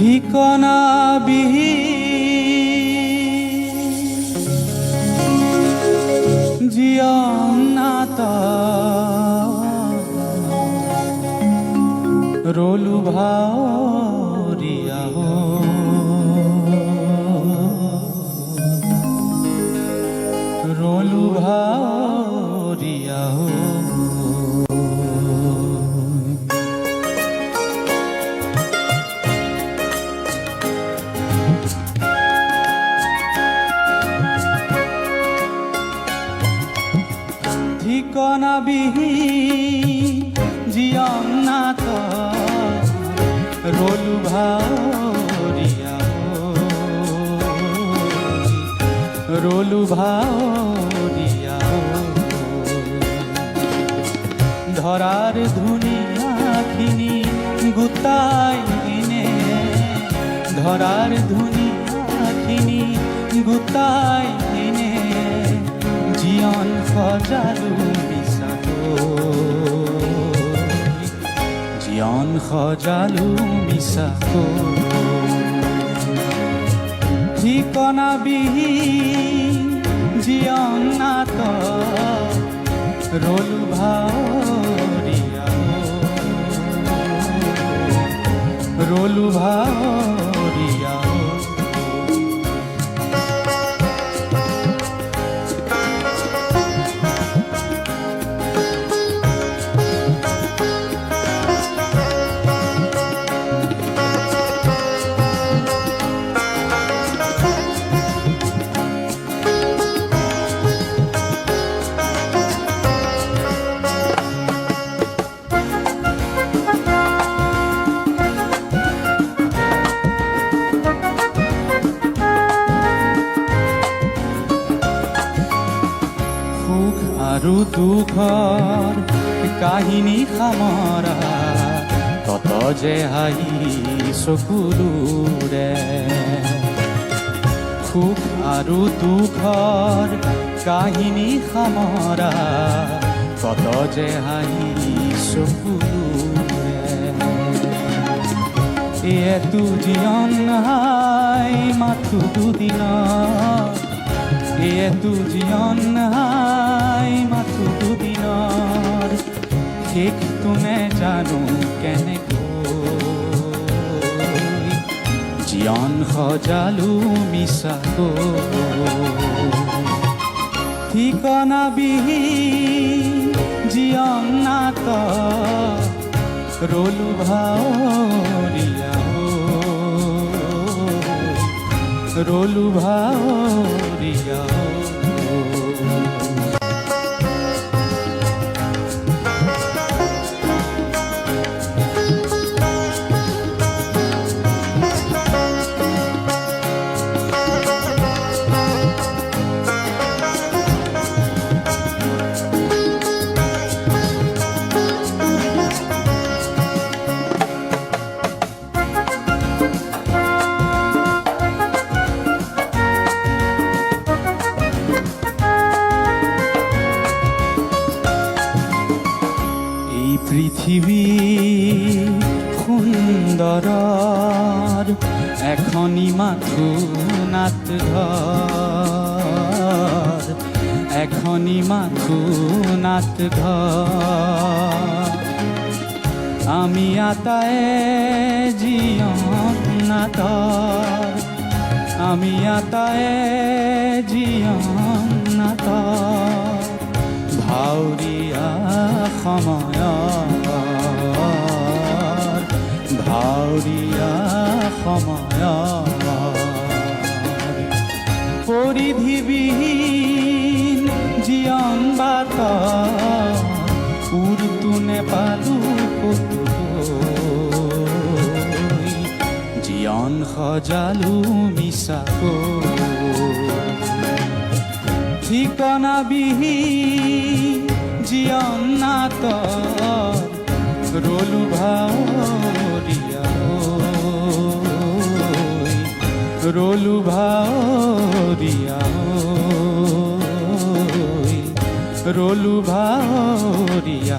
ঠিকনা বিহীন জীৱন নাত ৰলো ভাৱৰীয়া ৰলো ভাৱৰীয়া ঠিকনা বিহীন জীৱন নাত ৰলো ভাৱৰীয়া ৰলো ভাৱৰীয়া ধৰাৰ ধুনীয়াখিনি গোটাই কিনে ধৰাৰ ধুনীয়াখিনি গোটাই কিনে জীৱন সজালো জীৱন সজালো মিছাকৈ ঠিকনা বিহীন জীৱন নাত ৰলো ভাৱৰীয়া ৰলো ভাৱৰীয়া আৰু দুখৰ কাহিনী সামৰা কত যে হাঁহি চকুলোৰে সুখ আৰু দুখৰ কাহিনী সামৰা কত যে হাঁহি চকুলোৰে এইটো জীৱন নাই মাথো দুদিনৰ এইটো জীৱন নাই মাথো দুদিনৰ শেষটো নেজানো কেনেকৈ জীৱন সজালো মিছাকৈ ঠিকনা বিহীন জীৱন নাত ৰলো ভাৱৰীয়া ৰলো ভাৱৰীয়া পৃথিৱী সুন্দৰৰ এখনি মাথো নাট ঘৰ এখনি মাথো নাট ঘৰ আমি আটায়ে জীৱন নাটৰ আমি আটায়ে জীৱন নাটৰ ভাৱৰীয়া সময়ৰ ভাৱৰীয়া সময়ৰ পৰিধিবিহীন জীৱন বাট উৰটো নেপালো জীৱন সজালো মিছাকৈ ঠিকনা বিহীন জীৱন নাত ৰলো ভাৱৰীয়া ৰলো ভাৱৰীয়া ৰলো ভাৱৰীয়া